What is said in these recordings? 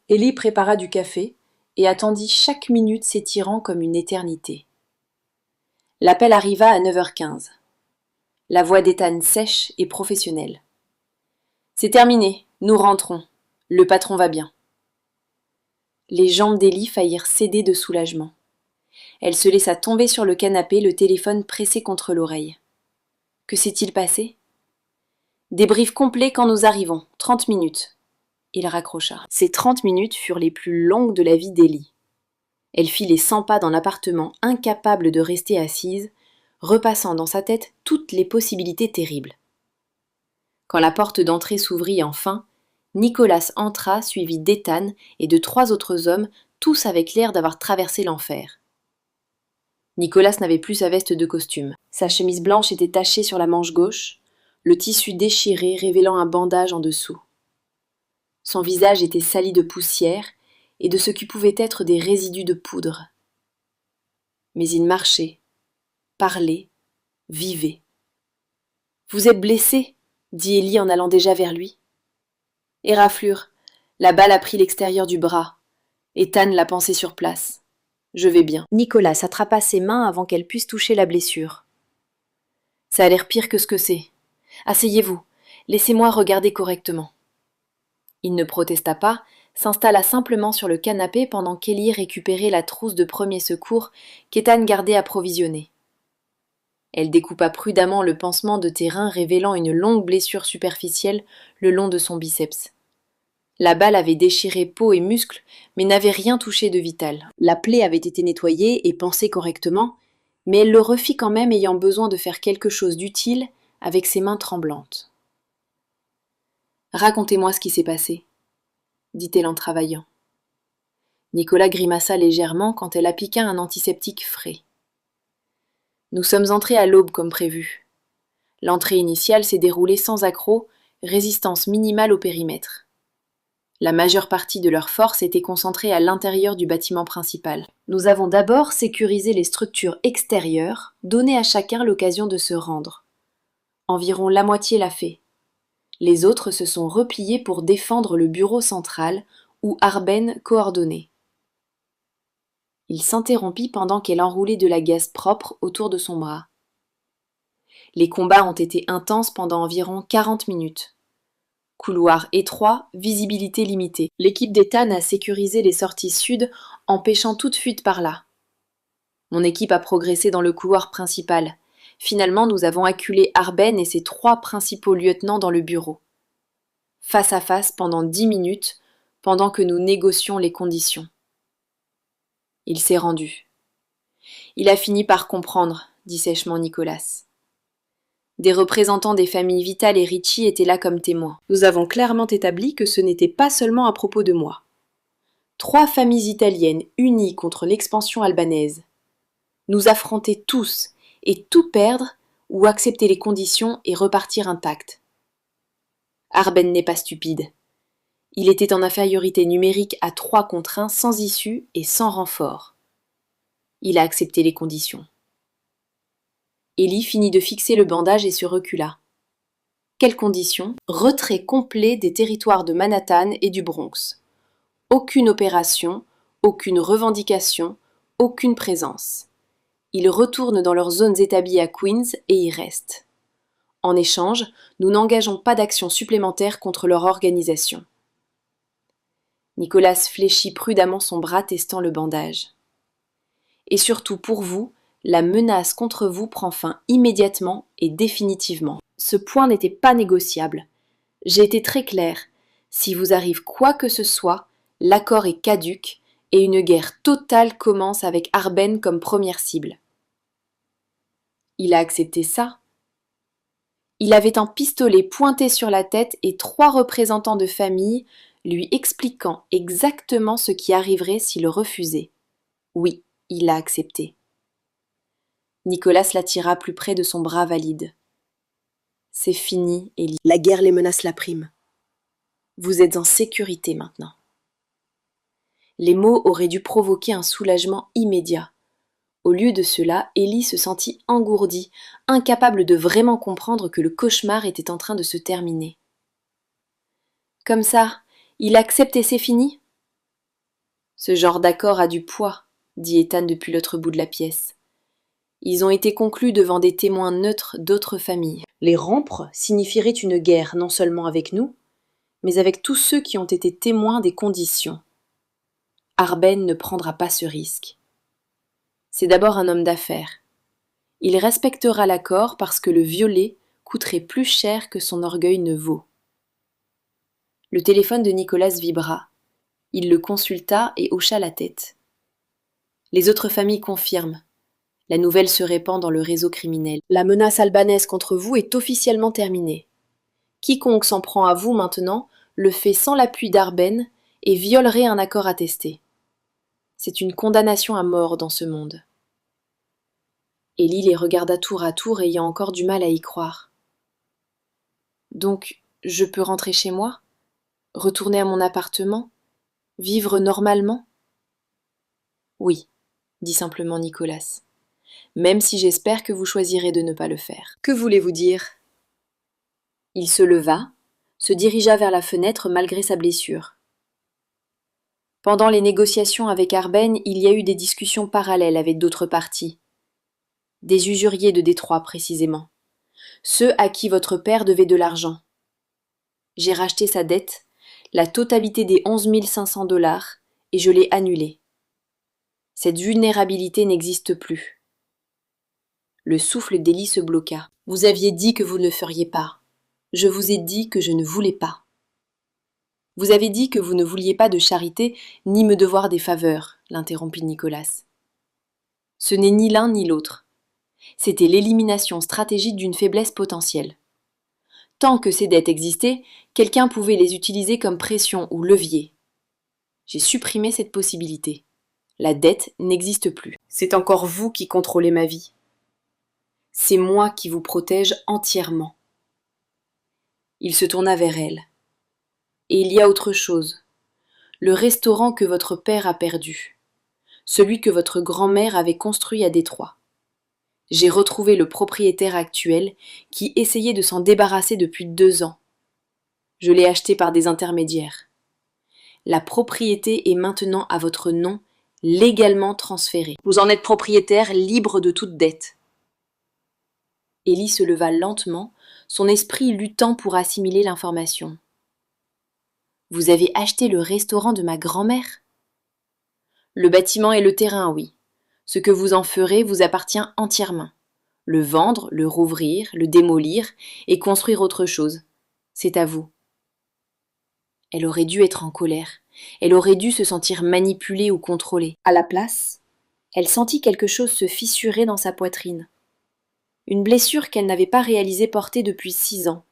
Ellie prépara du café et attendit chaque minute s'étirant comme une éternité. L'appel arriva à 9h15. La voix d'Ethan sèche et professionnelle. « C'est terminé, nous rentrons. Le patron va bien. » Les jambes d'Ellie faillirent céder de soulagement. Elle se laissa tomber sur le canapé, le téléphone pressé contre l'oreille. Que s'est-il passé ? Débrief complet quand nous arrivons, 30 minutes. Il raccrocha. Ces 30 minutes furent les plus longues de la vie d'Ellie. Elle fit les 100 pas dans l'appartement, incapable de rester assise, repassant dans sa tête toutes les possibilités terribles. Quand la porte d'entrée s'ouvrit enfin, Nicolas entra suivi d'Ethan et de 3 autres hommes, tous avec l'air d'avoir traversé l'enfer. Nicolas n'avait plus sa veste de costume. Sa chemise blanche était tachée sur la manche gauche, le tissu déchiré révélant un bandage en dessous. Son visage était sali de poussière et de ce qui pouvait être des résidus de poudre. Mais il marchait, parlait, vivait. « Vous êtes blessé ?» dit Ellie en allant déjà vers lui. « Éraflure, la balle a pris l'extérieur du bras. Ethan l'a pansé sur place. Je vais bien. » Nicolas attrapa ses mains avant qu'elle puisse toucher la blessure. « Ça a l'air pire que ce que c'est. Asseyez-vous, laissez-moi regarder correctement. » Il ne protesta pas, s'installa simplement sur le canapé pendant qu'Ellie récupérait la trousse de premier secours qu'Ethan gardait approvisionnée. Elle découpa prudemment le pansement de terrain révélant une longue blessure superficielle le long de son biceps. La balle avait déchiré peau et muscles, mais n'avait rien touché de vital. La plaie avait été nettoyée et pansée correctement, mais elle le refit quand même ayant besoin de faire quelque chose d'utile avec ses mains tremblantes. « Racontez-moi ce qui s'est passé, » dit-elle en travaillant. Nicolas grimaça légèrement quand elle appliqua un antiseptique frais. Nous sommes entrés à l'aube comme prévu. L'entrée initiale s'est déroulée sans accroc, résistance minimale au périmètre. La majeure partie de leurs forces était concentrée à l'intérieur du bâtiment principal. Nous avons d'abord sécurisé les structures extérieures, donné à chacun l'occasion de se rendre. Environ la moitié l'a fait. Les autres se sont repliés pour défendre le bureau central, où Arben coordonnait. Il s'interrompit pendant qu'elle enroulait de la gaze propre autour de son bras. Les combats ont été intenses pendant environ 40 minutes. Couloir étroit, visibilité limitée. L'équipe d'Ethan a sécurisé les sorties sud, empêchant toute fuite par là. Mon équipe a progressé dans le couloir principal. Finalement, nous avons acculé Arben et ses 3 principaux lieutenants dans le bureau. Face à face pendant 10 minutes, pendant que nous négocions les conditions. Il s'est rendu. Il a fini par comprendre, dit sèchement Nicolas. Des représentants des familles Vital et Ricci étaient là comme témoins. Nous avons clairement établi que ce n'était pas seulement à propos de moi. 3 familles italiennes unies contre l'expansion albanaise. Nous affronter tous et tout perdre ou accepter les conditions et repartir intacts. Arben n'est pas stupide. Il était en infériorité numérique à 3 contre 1 sans issue et sans renfort. Il a accepté les conditions. Ellie finit de fixer le bandage et se recula. Quelles conditions ? Retrait complet des territoires de Manhattan et du Bronx. Aucune opération, aucune revendication, aucune présence. Ils retournent dans leurs zones établies à Queens et y restent. En échange, nous n'engageons pas d'action supplémentaire contre leur organisation. Nicolas fléchit prudemment son bras testant le bandage. Et surtout pour vous, la menace contre vous prend fin immédiatement et définitivement. Ce point n'était pas négociable. J'ai été très claire. Si vous arrive quoi que ce soit, l'accord est caduc et une guerre totale commence avec Arben comme première cible. Il a accepté ça. Il avait un pistolet pointé sur la tête et 3 représentants de famille lui expliquant exactement ce qui arriverait s'il refusait. Oui, il l'a accepté. Nicolas l'attira plus près de son bras valide. C'est fini, Ellie. La guerre les menace la prime. Vous êtes en sécurité maintenant. Les mots auraient dû provoquer un soulagement immédiat. Au lieu de cela, Ellie se sentit engourdie, incapable de vraiment comprendre que le cauchemar était en train de se terminer. Comme ça, il accepte et c'est fini ? Ce genre d'accord a du poids, dit Ethan depuis l'autre bout de la pièce. Ils ont été conclus devant des témoins neutres d'autres familles. Les rompre signifierait une guerre non seulement avec nous, mais avec tous ceux qui ont été témoins des conditions. Arben ne prendra pas ce risque. C'est d'abord un homme d'affaires. Il respectera l'accord parce que le violer coûterait plus cher que son orgueil ne vaut. Le téléphone de Nicolas vibra. Il le consulta et hocha la tête. Les autres familles confirment. La nouvelle se répand dans le réseau criminel. La menace albanaise contre vous est officiellement terminée. Quiconque s'en prend à vous maintenant le fait sans l'appui d'Arben et violerait un accord attesté. C'est une condamnation à mort dans ce monde. Élie les regarda tour à tour, ayant encore du mal à y croire. Donc, je peux rentrer chez moi? Retourner à mon appartement? Vivre normalement? Oui, dit simplement Nicolas. Même si j'espère que vous choisirez de ne pas le faire. Que voulez-vous dire? Il se leva, se dirigea vers la fenêtre malgré sa blessure. Pendant les négociations avec Arben, il y a eu des discussions parallèles avec d'autres parties. Des usuriers de Détroit, précisément. Ceux à qui votre père devait de l'argent. J'ai racheté sa dette, la totalité des 11 500 $, et je l'ai annulée. Cette vulnérabilité n'existe plus. Le souffle d'Élie se bloqua. Vous aviez dit que vous ne le feriez pas. Je vous ai dit que je ne voulais pas. Vous avez dit que vous ne vouliez pas de charité ni me devoir des faveurs, l'interrompit Nicolas. Ce n'est ni l'un ni l'autre. C'était l'élimination stratégique d'une faiblesse potentielle. Tant que ces dettes existaient, quelqu'un pouvait les utiliser comme pression ou levier. J'ai supprimé cette possibilité. La dette n'existe plus. C'est encore vous qui contrôlez ma vie. C'est moi qui vous protège entièrement. Il se tourna vers elle. Et il y a autre chose. Le restaurant que votre père a perdu. Celui que votre grand-mère avait construit à Détroit. J'ai retrouvé le propriétaire actuel qui essayait de s'en débarrasser depuis 2 ans. Je l'ai acheté par des intermédiaires. La propriété est maintenant à votre nom, légalement transférée. Vous en êtes propriétaire, libre de toute dette. Élie se leva lentement, son esprit luttant pour assimiler l'information. Vous avez acheté le restaurant de ma grand-mère? Le bâtiment et le terrain, oui. Ce que vous en ferez vous appartient entièrement. Le vendre, le rouvrir, le démolir et construire autre chose. C'est à vous. Elle aurait dû être en colère. Elle aurait dû se sentir manipulée ou contrôlée. À la place, elle sentit quelque chose se fissurer dans sa poitrine. Une blessure qu'elle n'avait pas réalisé porter depuis 6 ans.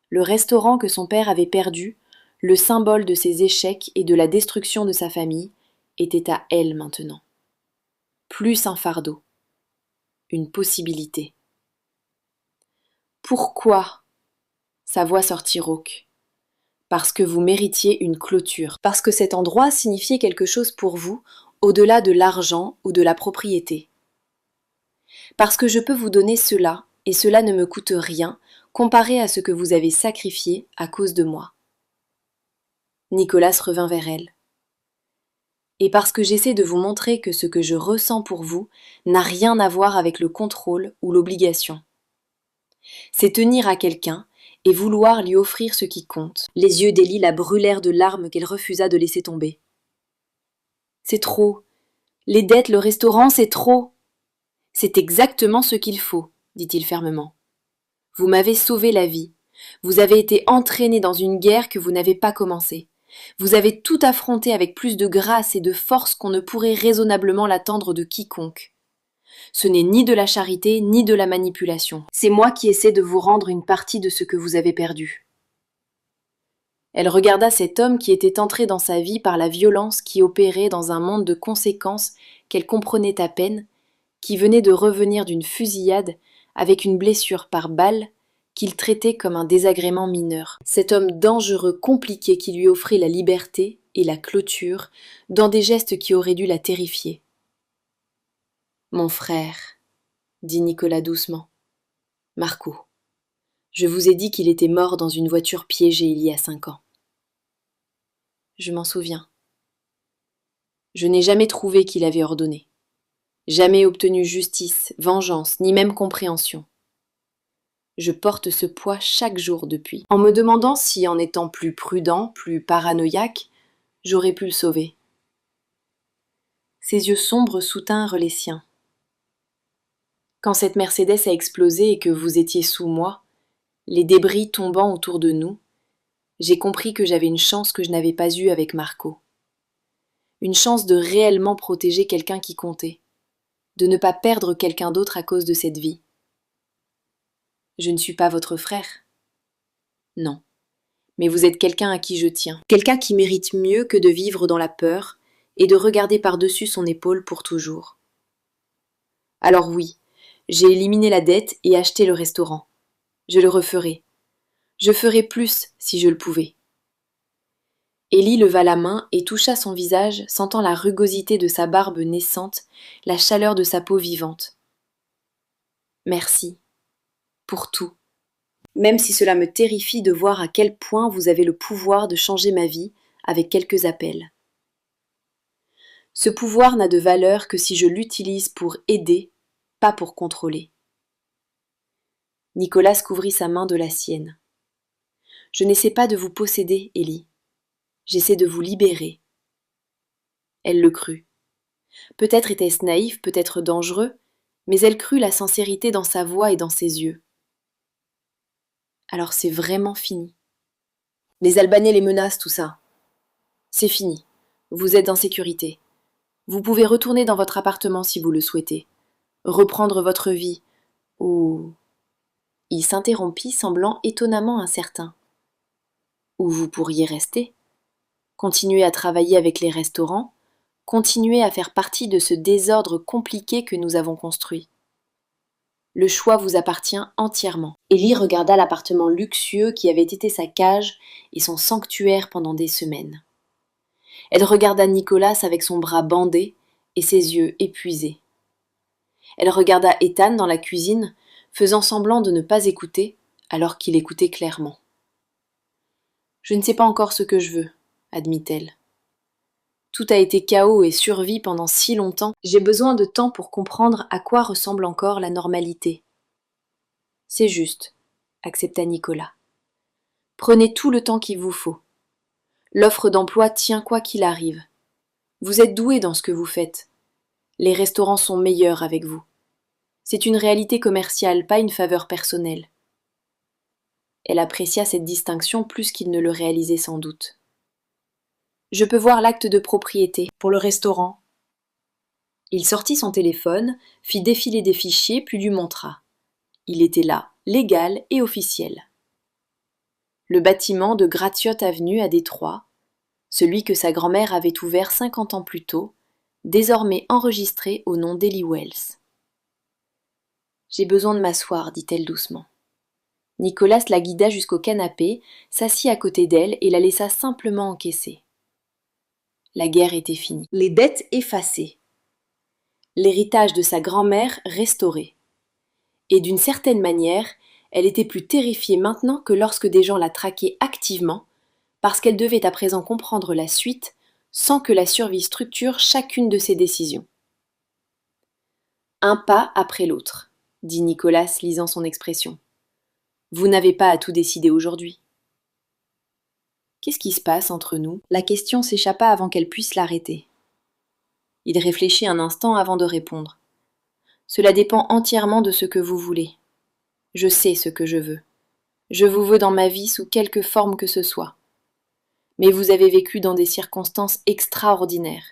Le restaurant que son père avait perdu, le symbole de ses échecs et de la destruction de sa famille, était à elle maintenant. Plus un fardeau. Une possibilité. Pourquoi? Sa voix sortit rauque. Parce que vous méritiez une clôture. Parce que cet endroit signifiait quelque chose pour vous, au-delà de l'argent ou de la propriété. Parce que je peux vous donner cela, et cela ne me coûte rien, comparé à ce que vous avez sacrifié à cause de moi. Nicolas revint vers elle. Et parce que j'essaie de vous montrer que ce que je ressens pour vous n'a rien à voir avec le contrôle ou l'obligation. C'est tenir à quelqu'un et vouloir lui offrir ce qui compte. Les yeux d'Élie la brûlèrent de larmes qu'elle refusa de laisser tomber. C'est trop. Les dettes, le restaurant, c'est trop. C'est exactement ce qu'il faut, dit-il fermement. Vous m'avez sauvé la vie. Vous avez été entraîné dans une guerre que vous n'avez pas commencée. Vous avez tout affronté avec plus de grâce et de force qu'on ne pourrait raisonnablement l'attendre de quiconque. Ce n'est ni de la charité, ni de la manipulation. C'est moi qui essaie de vous rendre une partie de ce que vous avez perdu. Elle regarda cet homme qui était entré dans sa vie par la violence qui opérait dans un monde de conséquences qu'elle comprenait à peine, qui venait de revenir d'une fusillade avec une blessure par balle qu'il traitait comme un désagrément mineur. Cet homme dangereux, compliqué qui lui offrait la liberté et la clôture dans des gestes qui auraient dû la terrifier. « Mon frère, » dit Nicolas doucement. « Marco, je vous ai dit qu'il était mort dans une voiture piégée il y a 5 ans. » Je m'en souviens. Je n'ai jamais trouvé qu'il avait ordonné. Jamais obtenu justice, vengeance, ni même compréhension. Je porte ce poids chaque jour depuis, en me demandant si, en étant plus prudent, plus paranoïaque, j'aurais pu le sauver. Ses yeux sombres soutinrent les siens. Quand cette Mercedes a explosé et que vous étiez sous moi, les débris tombant autour de nous, j'ai compris que j'avais une chance que je n'avais pas eue avec Marco. Une chance de réellement protéger quelqu'un qui comptait, de ne pas perdre quelqu'un d'autre à cause de cette vie. Je ne suis pas votre frère. Non. Mais vous êtes quelqu'un à qui je tiens. Quelqu'un qui mérite mieux que de vivre dans la peur et de regarder par-dessus son épaule pour toujours. Alors oui, j'ai éliminé la dette et acheté le restaurant. Je le referai. Je ferai plus si je le pouvais. Élie leva la main et toucha son visage, sentant la rugosité de sa barbe naissante, la chaleur de sa peau vivante. Merci. Pour tout. Même si cela me terrifie de voir à quel point vous avez le pouvoir de changer ma vie avec quelques appels. Ce pouvoir n'a de valeur que si je l'utilise pour aider, pas pour contrôler. Nicolas couvrit sa main de la sienne. Je n'essaie pas de vous posséder, Élie. J'essaie de vous libérer. Elle le crut. Peut-être était-ce naïf, peut-être dangereux, mais elle crut la sincérité dans sa voix et dans ses yeux. Alors c'est vraiment fini. Les Albanais les menacent, tout ça. C'est fini. Vous êtes en sécurité. Vous pouvez retourner dans votre appartement si vous le souhaitez. Reprendre votre vie. Ou... Il s'interrompit, semblant étonnamment incertain. Ou vous pourriez rester. Continuer à travailler avec les restaurants. Continuer à faire partie de ce désordre compliqué que nous avons construit. Le choix vous appartient entièrement. Élie regarda l'appartement luxueux qui avait été sa cage et son sanctuaire pendant des semaines. Elle regarda Nicolas avec son bras bandé et ses yeux épuisés. Elle regarda Ethan dans la cuisine, faisant semblant de ne pas écouter, alors qu'il écoutait clairement. « Je ne sais pas encore ce que je veux, » admit-elle. Tout a été chaos et survie pendant si longtemps, j'ai besoin de temps pour comprendre à quoi ressemble encore la normalité. C'est juste, accepta Nicolas. Prenez tout le temps qu'il vous faut. L'offre d'emploi tient quoi qu'il arrive. Vous êtes doué dans ce que vous faites. Les restaurants sont meilleurs avec vous. C'est une réalité commerciale, pas une faveur personnelle. Elle apprécia cette distinction plus qu'il ne le réalisait sans doute. Je peux voir l'acte de propriété pour le restaurant. Il sortit son téléphone, fit défiler des fichiers, puis lui montra. Il était là, légal et officiel. Le bâtiment de Gratiot Avenue à Détroit, celui que sa grand-mère avait ouvert 50 ans plus tôt, désormais enregistré au nom d'Ellie Wells. « J'ai besoin de m'asseoir, dit-elle doucement. Nicolas la guida jusqu'au canapé, s'assit à côté d'elle et la laissa simplement encaisser. La guerre était finie. Les dettes effacées. L'héritage de sa grand-mère restauré. Et d'une certaine manière, elle était plus terrifiée maintenant que lorsque des gens la traquaient activement, parce qu'elle devait à présent comprendre la suite sans que la survie structure chacune de ses décisions. Un pas après l'autre, dit Nicolas, lisant son expression. Vous n'avez pas à tout décider aujourd'hui. Qu'est-ce qui se passe entre nous ? La question s'échappa avant qu'elle puisse l'arrêter. Il réfléchit un instant avant de répondre. Cela dépend entièrement de ce que vous voulez. Je sais ce que je veux. Je vous veux dans ma vie sous quelque forme que ce soit. Mais vous avez vécu dans des circonstances extraordinaires.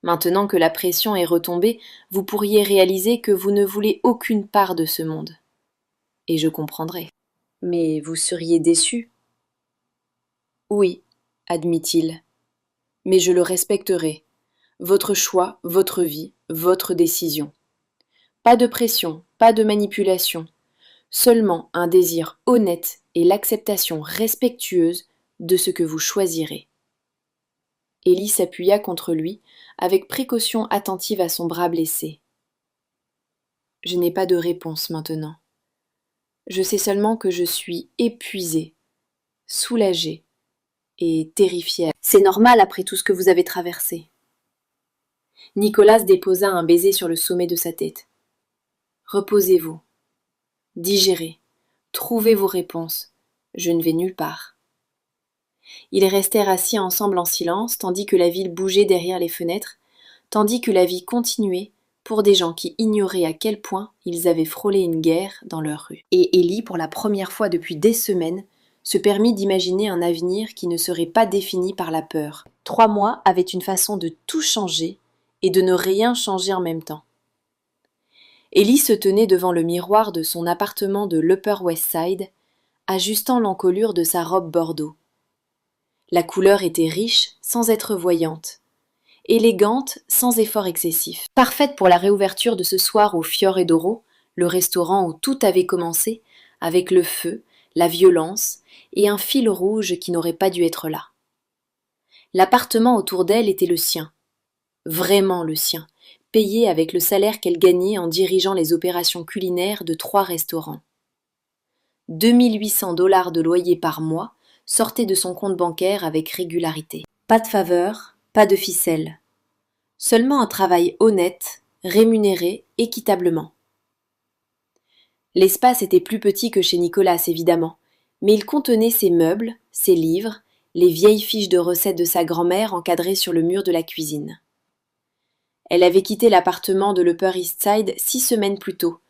Maintenant que la pression est retombée, vous pourriez réaliser que vous ne voulez aucune part de ce monde. Et je comprendrai. Mais vous seriez déçu ? Oui, admit-il. Mais je le respecterai. Votre choix, votre vie, votre décision. Pas de pression, pas de manipulation. Seulement un désir honnête et l'acceptation respectueuse de ce que vous choisirez. Élie s'appuya contre lui, avec précaution attentive à son bras blessé. Je n'ai pas de réponse maintenant. Je sais seulement que je suis épuisée, soulagée et terrifiée. C'est normal après tout ce que vous avez traversé. Nicolas déposa un baiser sur le sommet de sa tête. Reposez-vous. Digérez. Trouvez vos réponses. Je ne vais nulle part. Ils restèrent assis ensemble en silence, tandis que la ville bougeait derrière les fenêtres, tandis que la vie continuait pour des gens qui ignoraient à quel point ils avaient frôlé une guerre dans leur rue. Et Ellie, pour la première fois depuis des semaines, se permit d'imaginer un avenir qui ne serait pas défini par la peur. 3 mois avaient une façon de tout changer et de ne rien changer en même temps. Ellie se tenait devant le miroir de son appartement de l'Upper West Side, ajustant l'encolure de sa robe bordeaux. La couleur était riche sans être voyante, élégante sans effort excessif. Parfaite pour la réouverture de ce soir au Fior et Doro, le restaurant où tout avait commencé, avec le feu, la violence et un fil rouge qui n'aurait pas dû être là. L'appartement autour d'elle était le sien, vraiment le sien, payé avec le salaire qu'elle gagnait en dirigeant les opérations culinaires de 3 restaurants. 2800 $ de loyer par mois sortaient de son compte bancaire avec régularité. Pas de faveur, pas de ficelle. Seulement un travail honnête, rémunéré équitablement. L'espace était plus petit que chez Nicolas, évidemment, mais il contenait ses meubles, ses livres, les vieilles fiches de recettes de sa grand-mère encadrées sur le mur de la cuisine. Elle avait quitté l'appartement de l'Upper East Side 6 semaines plus tôt,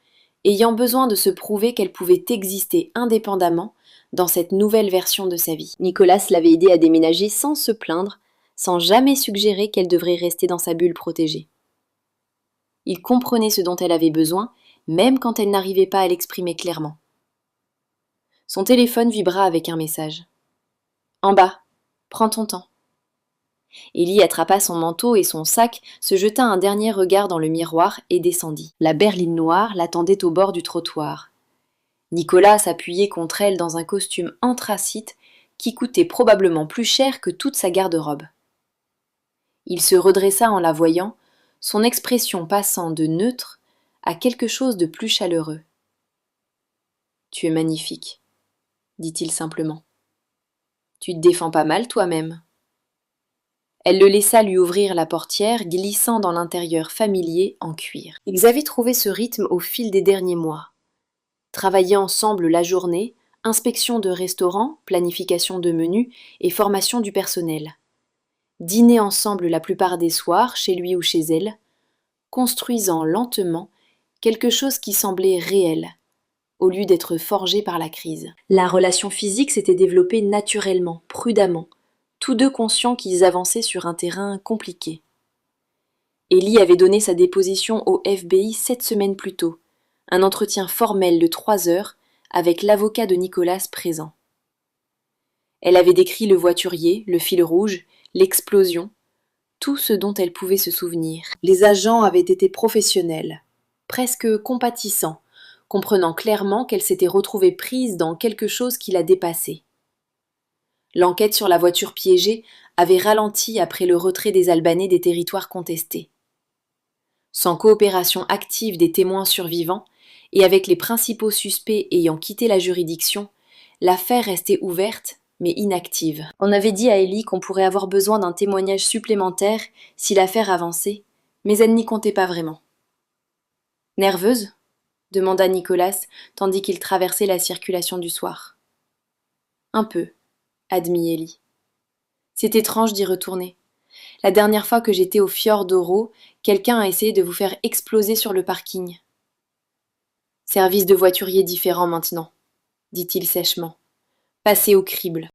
ayant besoin de se prouver qu'elle pouvait exister indépendamment dans cette nouvelle version de sa vie. Nicolas l'avait aidée à déménager sans se plaindre, sans jamais suggérer qu'elle devrait rester dans sa bulle protégée. Il comprenait ce dont elle avait besoin, même quand elle n'arrivait pas à l'exprimer clairement. Son téléphone vibra avec un message. « En bas, prends ton temps. » Ellie attrapa son manteau et son sac, se jeta un dernier regard dans le miroir et descendit. La berline noire l'attendait au bord du trottoir. Nicolas s'appuyait contre elle dans un costume anthracite qui coûtait probablement plus cher que toute sa garde-robe. Il se redressa en la voyant, son expression passant de neutre à quelque chose de plus chaleureux. « Tu es magnifique, » dit-il simplement. « Tu te défends pas mal toi-même. » Elle le laissa lui ouvrir la portière, glissant dans l'intérieur familier en cuir. Ils avaient trouvé ce rythme au fil des derniers mois. Travailler ensemble la journée, inspection de restaurants, planification de menus et formation du personnel. Dîner ensemble la plupart des soirs, chez lui ou chez elle, construisant lentement quelque chose qui semblait réel, au lieu d'être forgé par la crise. La relation physique s'était développée naturellement, prudemment, tous deux conscients qu'ils avançaient sur un terrain compliqué. Ellie avait donné sa déposition au FBI 7 semaines plus tôt, un entretien formel de 3 heures avec l'avocat de Nicolas présent. Elle avait décrit le voiturier, le fil rouge, l'explosion, tout ce dont elle pouvait se souvenir. Les agents avaient été professionnels, presque compatissants, comprenant clairement qu'elle s'était retrouvée prise dans quelque chose qui la dépassait. L'enquête sur la voiture piégée avait ralenti après le retrait des Albanais des territoires contestés. Sans coopération active des témoins survivants, et avec les principaux suspects ayant quitté la juridiction, l'affaire restait ouverte mais inactive. On avait dit à Ellie qu'on pourrait avoir besoin d'un témoignage supplémentaire si l'affaire avançait, mais elle n'y comptait pas vraiment. « Nerveuse ?» demanda Nicolas, tandis qu'il traversait la circulation du soir. « Un peu, » admit Ellie. « C'est étrange d'y retourner. La dernière fois que j'étais au Fior d'Oro, quelqu'un a essayé de vous faire exploser sur le parking. »« Service de voiturier différent maintenant, » dit-il sèchement. « Passez au crible. »